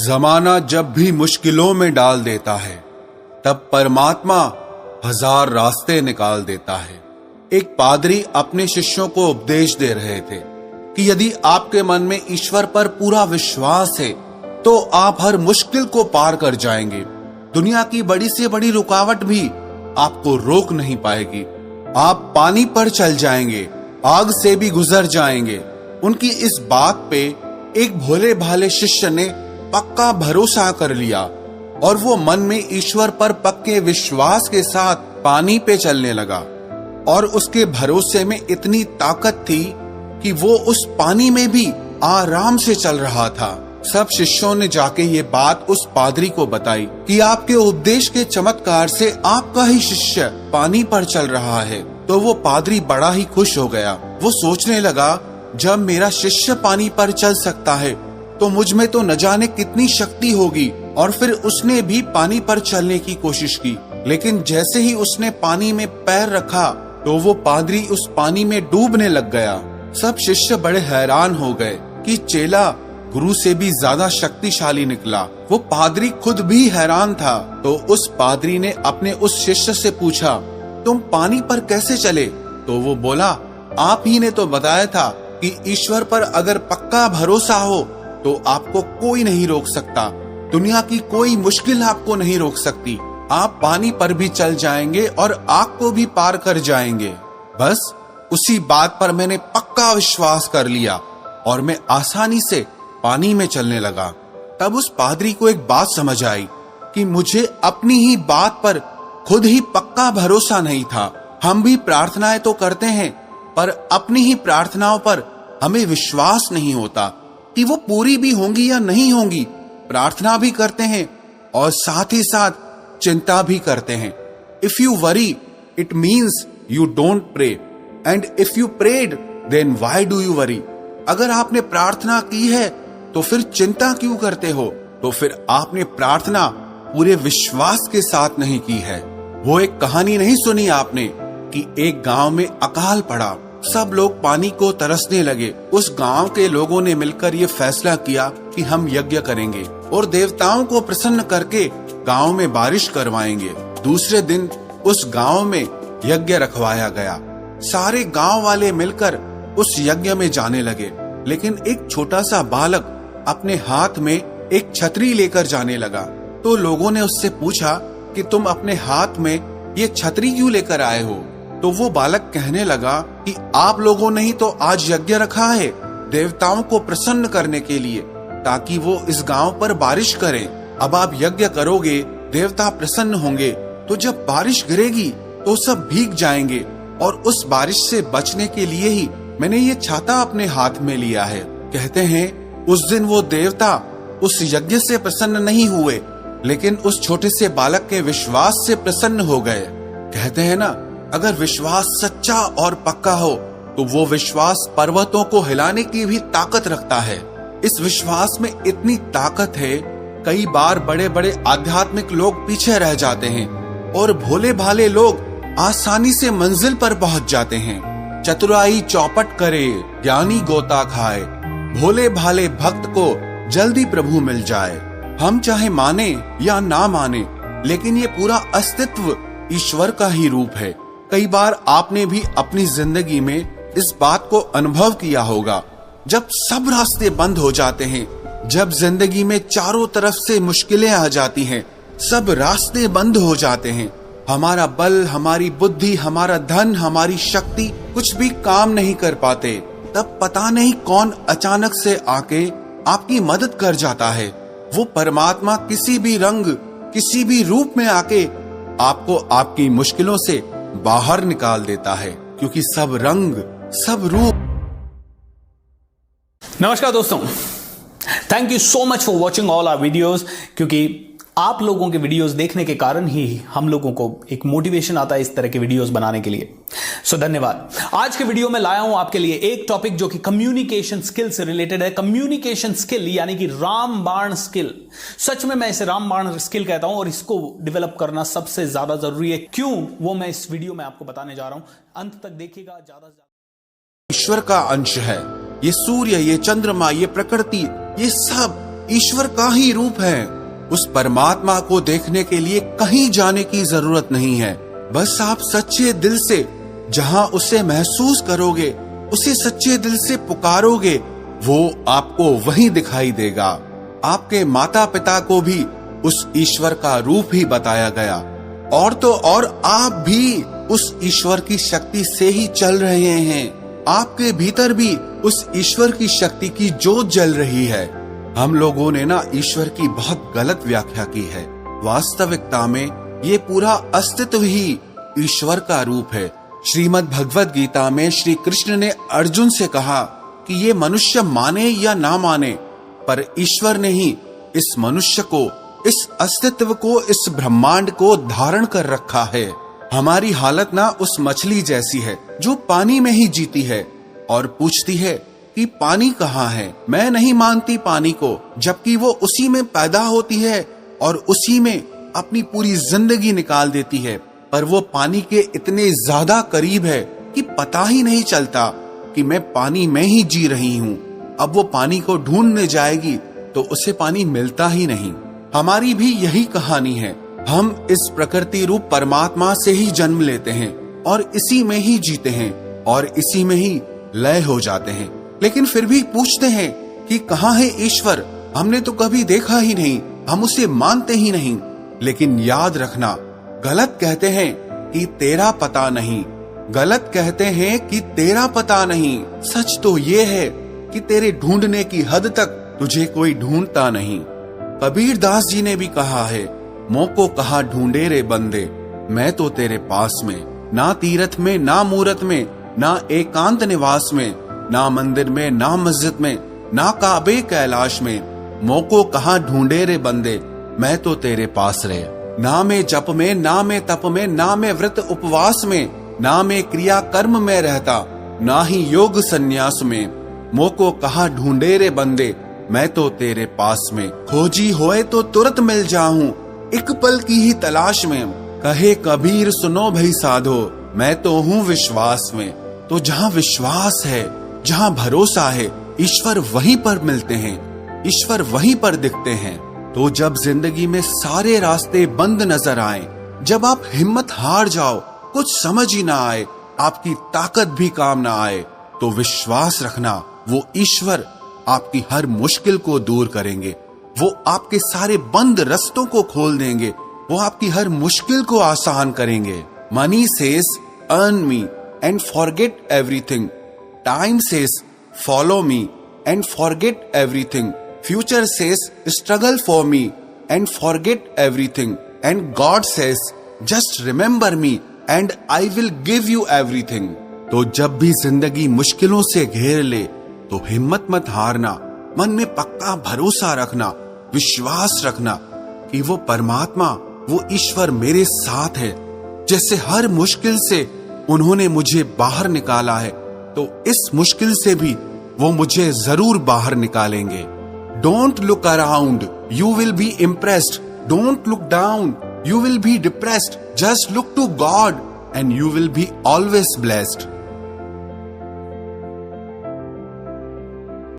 जमाना जब भी मुश्किलों में डाल देता है, तब परमात्मा हजार रास्ते निकाल देता है। एक पादरी अपने शिष्यों को उपदेश दे रहे थे कि यदि आपके मन में ईश्वर पर पूरा विश्वास है तो आप हर मुश्किल को पार कर जाएंगे। दुनिया की बड़ी से बड़ी रुकावट भी आपको रोक नहीं पाएगी। आप पानी पर चल जाएंगे, आग से भी गुजर जाएंगे। उनकी इस बात पे एक भोले भाले शिष्य ने पक्का भरोसा कर लिया और वो मन में ईश्वर पर पक्के विश्वास के साथ पानी पे चलने लगा। और उसके भरोसे में इतनी ताकत थी कि वो उस पानी में भी आराम से चल रहा था। सब शिष्यों ने जाके ये बात उस पादरी को बताई कि आपके उपदेश के चमत्कार से आपका ही शिष्य पानी पर चल रहा है। तो वो पादरी बड़ा ही खुश हो गया। वो सोचने लगा, जब मेरा शिष्य पानी पर चल सकता है तो मुझ में तो न जाने कितनी शक्ति होगी। और फिर उसने भी पानी पर चलने की कोशिश की, लेकिन जैसे ही उसने पानी में पैर रखा तो वो पादरी उस पानी में डूबने लग गया। सब शिष्य बड़े हैरान हो गए कि चेला गुरु से भी ज्यादा शक्तिशाली निकला। वो पादरी खुद भी हैरान था। तो उस पादरी ने अपने उस शिष्य से पूछा, तुम पानी पर कैसे चले? तो वो बोला, आप ही ने तो बताया था कि ईश्वर पर अगर पक्का भरोसा हो तो आपको कोई नहीं रोक सकता। दुनिया की कोई मुश्किल आपको नहीं रोक सकती। आप पानी पर भी चल जाएंगे और आग को भी पार कर जाएंगे। बस उसी बात पर मैंने पक्का विश्वास कर लिया और मैं आसानी से पानी में चलने लगा। तब उस पादरी को एक बात समझ आई कि मुझे अपनी ही बात पर खुद ही पक्का भरोसा नहीं था। हम भी प्रार्थनाएं तो करते हैं, पर अपनी ही प्रार्थनाओं पर हमें विश्वास नहीं होता कि वो पूरी भी होंगी या नहीं होंगी। प्रार्थना भी करते हैं और साथ ही साथ चिंता भी करते हैं। If you worry it means you don't pray, and if you prayed then why do you worry. अगर आपने प्रार्थना की है तो फिर चिंता क्यों करते हो? तो फिर आपने प्रार्थना पूरे विश्वास के साथ नहीं की है। वो एक कहानी नहीं सुनी आपने कि एक गांव में अकाल पड़ा, सब लोग पानी को तरसने लगे। उस गांव के लोगों ने मिलकर ये फैसला किया कि हम यज्ञ करेंगे और देवताओं को प्रसन्न करके गांव में बारिश करवाएंगे। दूसरे दिन उस गांव में यज्ञ रखवाया गया। सारे गांव वाले मिलकर उस यज्ञ में जाने लगे, लेकिन एक छोटा सा बालक अपने हाथ में एक छतरी लेकर जाने लगा। तो लोगों ने उससे पूछा कि तुम अपने हाथ में ये छतरी क्यों लेकर आए हो? तो वो बालक कहने लगा कि आप लोगों ने ही तो आज यज्ञ रखा है देवताओं को प्रसन्न करने के लिए, ताकि वो इस गांव पर बारिश करें। अब आप यज्ञ करोगे, देवता प्रसन्न होंगे, तो जब बारिश गिरेगी तो सब भीग जाएंगे। और उस बारिश से बचने के लिए ही मैंने ये छाता अपने हाथ में लिया है। कहते हैं उस दिन वो देवता उस यज्ञ से प्रसन्न नहीं हुए, लेकिन उस छोटे से बालक के विश्वास से प्रसन्न हो गए। कहते हैं ना, अगर विश्वास सच्चा और पक्का हो तो वो विश्वास पर्वतों को हिलाने की भी ताकत रखता है। इस विश्वास में इतनी ताकत है, कई बार बड़े बड़े आध्यात्मिक लोग पीछे रह जाते हैं और भोले भाले लोग आसानी से मंजिल पर पहुंच जाते हैं। चतुराई चौपट करे, ज्ञानी गोता खाए, भोले भाले भक्त को जल्दी प्रभु मिल जाए। हम चाहे माने या ना माने, लेकिन ये पूरा अस्तित्व ईश्वर का ही रूप है। कई बार आपने भी अपनी जिंदगी में इस बात को अनुभव किया होगा, जब सब रास्ते बंद हो जाते हैं, जब जिंदगी में चारों तरफ से मुश्किलें आ जाती हैं, सब रास्ते बंद हो जाते हैं, हमारा बल, हमारी बुद्धि, हमारा धन, हमारी शक्ति कुछ भी काम नहीं कर पाते, तब पता नहीं कौन अचानक से आके आपकी मदद कर जाता है। वो परमात्मा किसी भी रंग, किसी भी रूप में आके आपको आपकी मुश्किलों से बाहर निकाल देता है, क्योंकि सब रंग, सब रूप। नमस्कार दोस्तों, thank you so much for watching all our videos. क्योंकि आप लोगों के वीडियोस देखने के कारण ही हम लोगों को एक मोटिवेशन आता है इस तरह के वीडियोस बनाने के लिए। सो धन्यवाद। आज के वीडियो में लाया हूं आपके लिए एक टॉपिक जो कि कम्युनिकेशन स्किल से रिलेटेड है। कम्युनिकेशन स्किल यानी कि रामबाण स्किल। सच में मैं इसे रामबाण स्किल कहता हूं और इसको डेवलप करना सबसे ज्यादा जरूरी है। क्यों, वो मैं इस वीडियो में आपको बताने जा रहा हूं। अंत तक देखिएगा। ज्यादा से ज्यादा ईश्वर का अंश है। ये सूर्य, ये चंद्रमा, ये प्रकृति, ये सब ईश्वर का ही रूप है। उस परमात्मा को देखने के लिए कहीं जाने की जरूरत नहीं है। बस आप सच्चे दिल से जहां उसे महसूस करोगे, उसे सच्चे दिल से पुकारोगे, वो आपको वहीं दिखाई देगा। आपके माता पिता को भी उस ईश्वर का रूप ही बताया गया, और तो और आप भी उस ईश्वर की शक्ति से ही चल रहे हैं। आपके भीतर भी उस ईश्वर की शक्ति की जोत जल रही है। हम लोगों ने ना ईश्वर की बहुत गलत व्याख्या की है। वास्तविकता में ये पूरा अस्तित्व ही ईश्वर का रूप है। श्रीमद् भगवद गीता में श्री कृष्ण ने अर्जुन से कहा कि ये मनुष्य माने या ना माने, पर ईश्वर ने ही इस मनुष्य को, इस अस्तित्व को, इस ब्रह्मांड को धारण कर रखा है। हमारी हालत ना उस मछली जैसी है जो पानी में ही जीती है और पूछती है कि पानी कहाँ है। मैं नहीं मानती पानी को, जबकि वो उसी में पैदा होती है और उसी में अपनी पूरी जिंदगी निकाल देती है। पर वो पानी के इतने ज्यादा करीब है कि पता ही नहीं चलता कि मैं पानी में ही जी रही हूँ। अब वो पानी को ढूंढने जाएगी तो उसे पानी मिलता ही नहीं। हमारी भी यही कहानी है। हम इस प्रकृति रूप परमात्मा से ही जन्म लेते हैं और इसी में ही जीते हैं और इसी में ही लय हो जाते हैं। लेकिन फिर भी पूछते हैं कि कहाँ है ईश्वर? हमने तो कभी देखा ही नहीं, हम उसे मानते ही नहीं। लेकिन याद रखना, गलत कहते हैं कि तेरा पता नहीं, गलत कहते हैं कि तेरा पता नहीं। सच तो ये है कि तेरे ढूंढने की हद तक तुझे कोई ढूंढता नहीं। कबीर दास जी ने भी कहा है, मोको कहाँ ढूंढे रे बंदे, मैं तो तेरे पास में। ना तीरथ में, ना मूरत में, ना एकांत निवास में, ना मंदिर में, ना मस्जिद में, ना काबे कैलाश में। मोको कहाँ ढूंढे रे बंदे, मैं तो तेरे पास रे। ना में जप में, ना में तप में, ना में व्रत उपवास में, ना में क्रिया कर्म में रहता, ना ही योग संन्यास में। मोको कहाँ ढूंढे रे बंदे, मैं तो तेरे पास में। खोजी होए तो तुरंत मिल जाऊं, एक पल की ही तलाश में। कहे कबीर सुनो भई साधो, मैं तो हूँ विश्वास में। तो जहाँ विश्वास है, जहाँ भरोसा है, ईश्वर वहीं पर मिलते हैं, ईश्वर वहीं पर दिखते हैं। तो जब जिंदगी में सारे रास्ते बंद नजर आए, जब आप हिम्मत हार जाओ, कुछ समझ ही ना आए, आपकी ताकत भी काम ना आए, तो विश्वास रखना, वो ईश्वर आपकी हर मुश्किल को दूर करेंगे। वो आपके सारे बंद रास्तों को खोल देंगे, वो आपकी हर मुश्किल को आसान करेंगे। Money says earn me and forget everything, time says follow me and forget everything, future says struggle for me and forget everything, and God says just remember me and I will give you everything. तो जब भी जिंदगी मुश्किलों से घेर ले तो हिम्मत मत हारना, मन में पक्का भरोसा रखना, विश्वास रखना कि वो परमात्मा, वो ईश्वर मेरे साथ है। जैसे हर मुश्किल से उन्होंने मुझे बाहर निकाला है, तो इस मुश्किल से भी वो मुझे जरूर बाहर निकालेंगे। Don't look around, you will be impressed. Don't look down, you will be depressed. Just look to God and you will be always blessed.